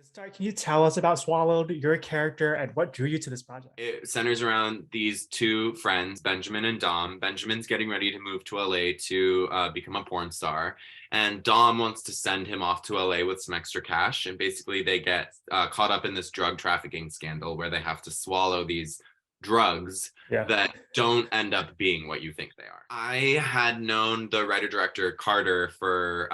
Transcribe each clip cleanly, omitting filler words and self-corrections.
Start, can you tell us about Swallowed, your character, and what drew you to this project? It centers around these two friends, Benjamin and Dom. Benjamin's getting ready to move to LA to become a porn star, and Dom wants to send him off to LA with some extra cash. And basically, they get caught up in this drug trafficking scandal where they have to swallow these drugs Yeah. that don't end up being what you think they are. I had known the writer director Carter for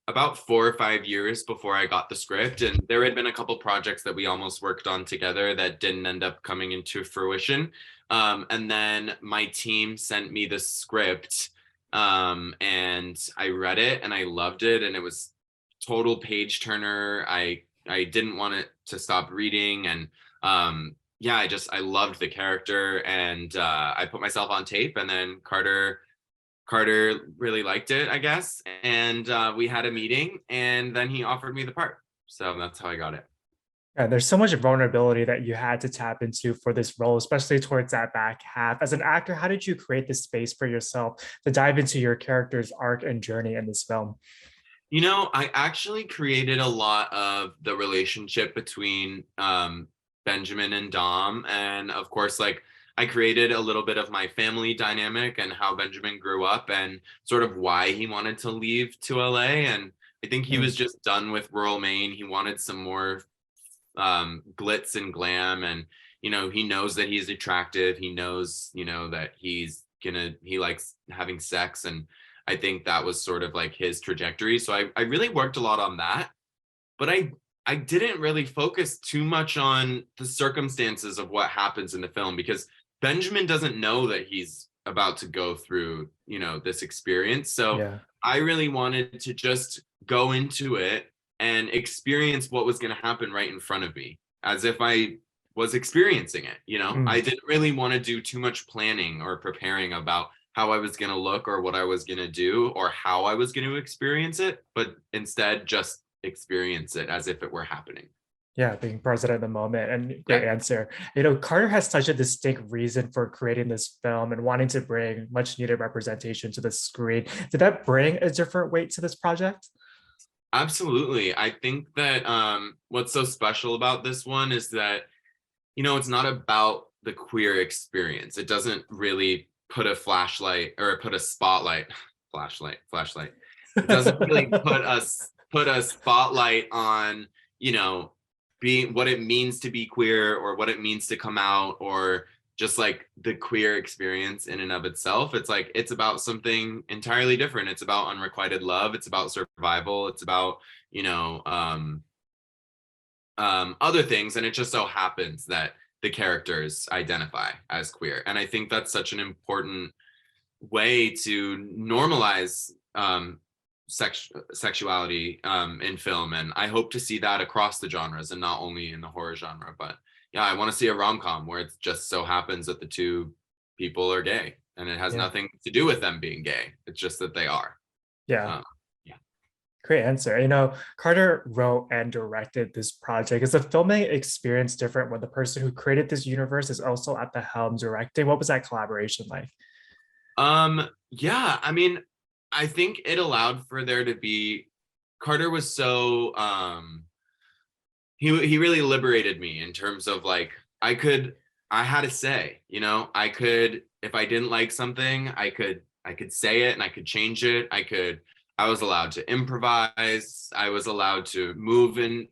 about 4 or 5 years before I got the script, and there had been a couple projects that we almost worked on together that didn't end up coming into fruition. And then my team sent me the script, and I read it and I loved it, and it was total page turner. I didn't want it to stop reading, and yeah, I loved the character, and I put myself on tape, and then Carter really liked it, I guess, and we had a meeting, and then he offered me the part. So that's how I got it. And there's so much vulnerability that you had to tap into for this role, especially towards that back half. As an actor, how did you create this space for yourself to dive into your character's arc and journey in this film? I actually created a lot of the relationship between Benjamin and Dom. And of course, like I created a little bit of my family dynamic and how Benjamin grew up and sort of why he wanted to leave to LA. And I think he Mm, was just done with rural Maine. He wanted some more glitz and glam. And, he knows that he's attractive. He knows, that he likes having sex. And I think that was sort of like his trajectory. So I really worked a lot on that. But I didn't really focus too much on the circumstances of what happens in the film because Benjamin doesn't know that he's about to go through, this experience. So yeah. I really wanted to just go into it and experience what was going to happen right in front of me as if I was experiencing it. I Mm. didn't really want to do too much planning or preparing about how I was going to look or what I was going to do or how I was going to experience it, but instead just experience it as if it were happening. Yeah, being present at the moment, and Yeah. great answer. Carter has such a distinct reason for creating this film and wanting to bring much needed representation to the screen. Did that bring a different weight to this project? Absolutely. I think that what's so special about this one is that, it's not about the queer experience. It doesn't really put a flashlight or put a spotlight, flashlight. It doesn't really put a spotlight on, you know, being what it means to be queer or what it means to come out or just like the queer experience in and of itself. It's like it's about something entirely different. It's about unrequited love. It's about survival. It's about, you know, other things. And it just so happens that the characters identify as queer. And I think that's such an important way to normalize sexuality in film. And I hope to see that across the genres and not only in the horror genre. But yeah, I want to see a rom-com where it just so happens that the two people are gay and it has Yeah. nothing to do with them being gay. It's just that they are. Yeah. Um, yeah. Great answer. Carter wrote and directed this project. Is the filming experience different when the person who created this universe is also at the helm directing? What was that collaboration like? Yeah, I mean, I think it allowed for there to be Carter was so he really liberated me in terms of like I had a say, I could if I didn't like something, I could say it and I could change it. I was allowed to improvise. I was allowed to move in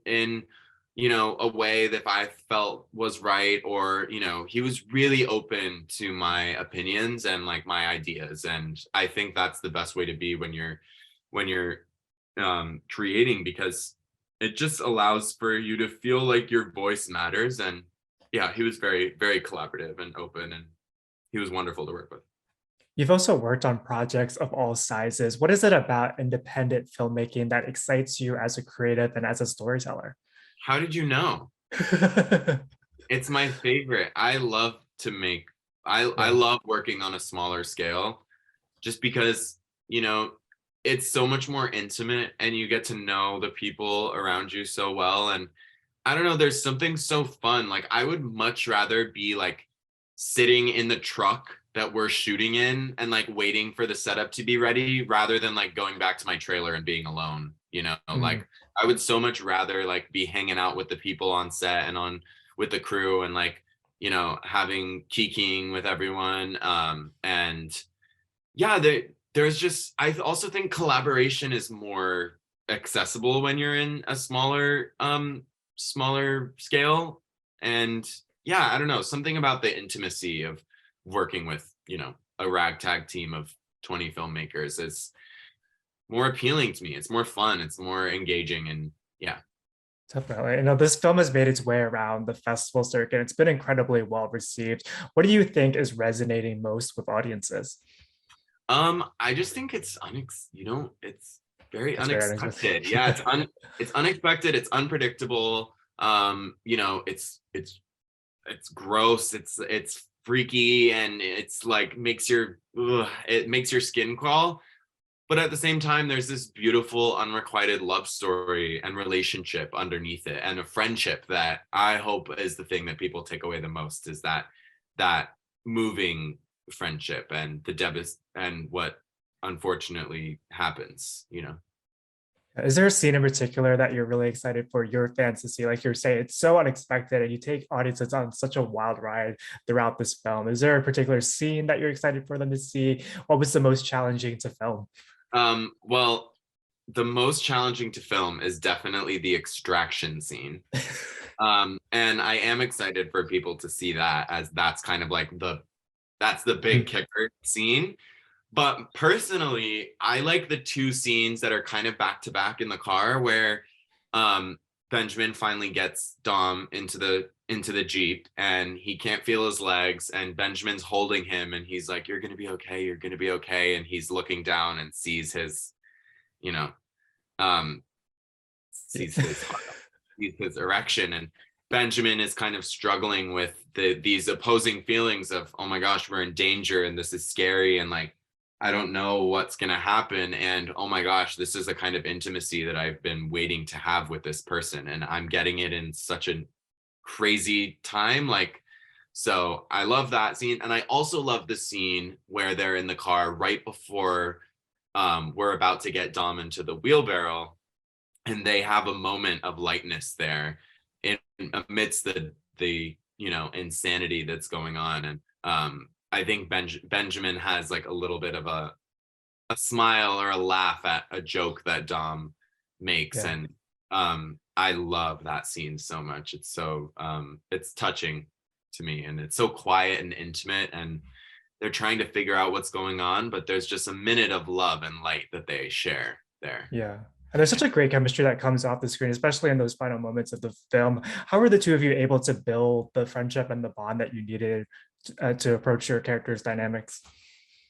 a way that I felt was right or he was really open to my opinions and like my ideas, and I think that's the best way to be when you're creating, because it just allows for you to feel like your voice matters. And yeah, he was very very collaborative and open, and he was wonderful to work with. You've also worked on projects of all sizes. What is it about independent filmmaking that excites you as a creative and as a storyteller? How did you know? It's my favorite. I love to make I Yeah. love working on a smaller scale just because, it's so much more intimate and you get to know the people around you so well. And I don't know, there's something so fun. Like I would much rather be like sitting in the truck that we're shooting in and like waiting for the setup to be ready rather than like going back to my trailer and being alone, Mm, like I would so much rather like be hanging out with the people on set and on with the crew and like, having kikiing with everyone. And yeah, there's just, I also think collaboration is more accessible when you're in a smaller scale. And yeah, I don't know, something about the intimacy of working with, a ragtag team of 20 filmmakers is more appealing to me. It's more fun, it's more engaging, and yeah. Definitely. This film has made its way around the festival circuit. It's been incredibly well received. What do you think is resonating most with audiences? I just think it's very It's very unexpected. unexpected. Yeah, it's unexpected, it's unpredictable. It's gross, it's freaky, and it's like it makes your skin crawl. But at the same time, there's this beautiful unrequited love story and relationship underneath it, and a friendship that I hope is the thing that people take away the most, is that moving friendship and and what unfortunately happens. Is there a scene in particular that you're really excited for your fans to see? Like you're saying, it's so unexpected and you take audiences on such a wild ride throughout this film. Is there a particular scene that you're excited for them to see? What was the most challenging to film? Well, the most challenging to film is definitely the extraction scene. And I am excited for people to see that, as that's kind of like that's the big kicker scene. But personally, I like the two scenes that are kind of back to back in the car, where Benjamin finally gets Dom into the Jeep and he can't feel his legs, and Benjamin's holding him and he's like, "You're gonna be okay, you're gonna be okay." And he's looking down and you know, um, sees his heart, sees his erection, and Benjamin is kind of struggling with these opposing feelings of, oh my gosh, we're in danger and this is scary, and like, I don't know what's going to happen. And oh my gosh, this is a kind of intimacy that I've been waiting to have with this person. And I'm getting it in such a crazy time. Like, so I love that scene. And I also love the scene where they're in the car right before we're about to get Dom into the wheelbarrow. And they have a moment of lightness there in amidst the insanity that's going on. And I think Benjamin has like a little bit of a smile or a laugh at a joke that Dom makes. Yeah. And I love that scene so much. It's so it's touching to me, and it's so quiet and intimate, and they're trying to figure out what's going on, but there's just a minute of love and light that they share there. Yeah. And there's such a great chemistry that comes off the screen, especially in those final moments of the film. How were the two of you able to build the friendship and the bond that you needed to approach your characters' dynamics?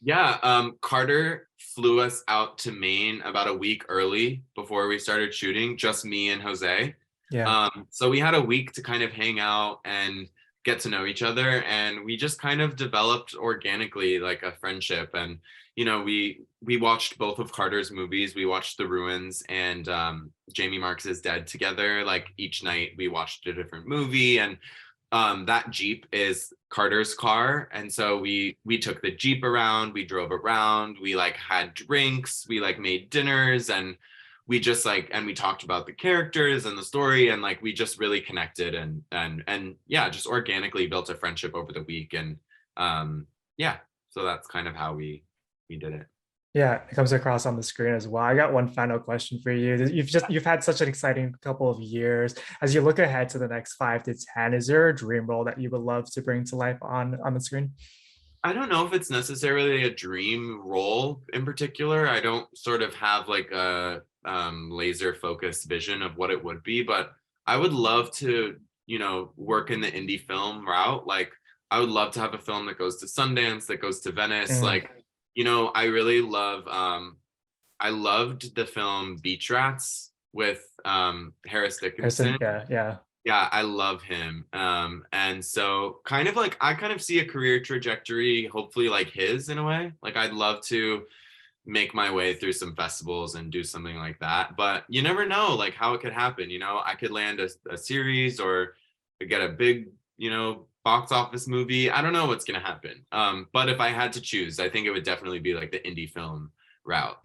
Yeah, Carter flew us out to Maine about a week early before we started shooting, just me and Jose. Yeah. So we had a week to kind of hang out and get to know each other, and we just kind of developed organically like a friendship. And we watched both of Carter's movies. We watched The Ruins and Jamie Marks Is Dead together. Like each night we watched a different movie, and that Jeep is Carter's car. And so we took the Jeep around, we drove around, we like had drinks, we like made dinners, and we just like, and we talked about the characters and the story, and like we just really connected, and yeah, just organically built a friendship over the week. And yeah, so that's kind of how we did it. Yeah, it comes across on the screen as well. I got one final question for you. You've had such an exciting couple of years. As you look ahead to the next 5 to 10, is there a dream role that you would love to bring to life on the screen? I don't know if it's necessarily a dream role in particular. I don't sort of have like a laser focused vision of what it would be, but I would love to, work in the indie film route. Like I would love to have a film that goes to Sundance, that goes to Venice. Mm. Like, I really love I loved the film Beach Rats with Harris Harrison, Dickinson. yeah, yeah. Yeah, I love him. And so kind of like I kind of see a career trajectory, hopefully like his in a way. Like I'd love to make my way through some festivals and do something like that. But you never know like how it could happen. I could land a series or get a big, box office movie. I don't know what's gonna happen. But if I had to choose, I think it would definitely be like the indie film route.